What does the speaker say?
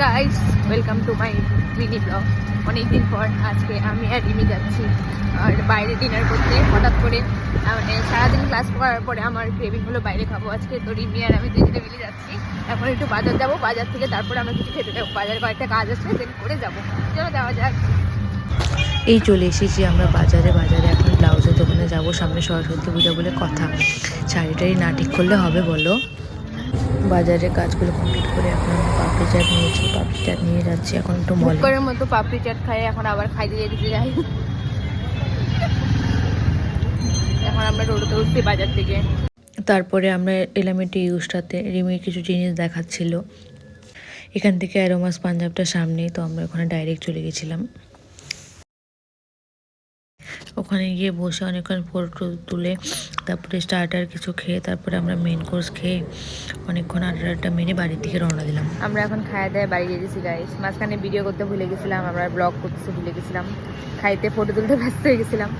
Guys, welcome to my mini blog. অনেকদিন পর আজকে আমি আর রিমি যাচ্ছি আর বাইরে ডিনার করতে। হঠাৎ করে মানে সারাদিন ক্লাস করার পরে আমার ক্রেভিং হলো বাইরে খাবো আজকে, তো রিমি আর আমি দুজনে মিলে যাচ্ছি। এখন একটু বাজার যাবো, বাজার থেকে তারপরে আমরা কিছু খেতে যাবো। বাজারে কয়েকটা কাজ আছে, দেন করে যাবো। চলো যাওয়া যাক। এই চলে এসেছি আমরা বাজারে এখন ব্লাউজের দোকানে যাব। সামনে সরস্বতী পূজা বলে কথা, শাড়িটারি না ঠিক করলে হবে বলো। বাজারের কাজগুলো কমপ্লিট করে এখন আমরা পাপড়ি চাট নিয়েছি, পাপড়ি চাট নিয়ে যাচ্ছি এখন একটু মল। করার মতো পাপড়ি চাট খাই, এখন আবার খাইতে যেতে যাই। এখন আমরা টোটোতে উঠছি বাজার থেকে। তারপরে আমরা এলাম একটু ইউজটাতে, রিমির কিছু জিনিস দেখাচ্ছিল। এখান থেকে অ্যারোমাস পাঞ্জাবটা সামনেই, তো আমরা ওখানে ডাইরেক্ট চলে গেছিলাম। ওখানে গিয়ে বসে অনেকক্ষণ ফটো তুলে তারপরে স্টার্টার কিছু খেয়ে তারপরে আমরা মেন কোর্স খেয়ে অনেকক্ষণ আড্ডা মেরে বাড়ির দিকে রওনা দিলাম। আমরা এখন খাওয়া দাওয়া বাড়ি গেছি গাইস। মাঝখানে ভিডিও করতে ভুলে গেছিলাম, আমরা ব্লগ করতে ভুলে গেছিলাম, খাইতে ফটো তুলতে ব্যস্ত হয়ে গেছিলাম।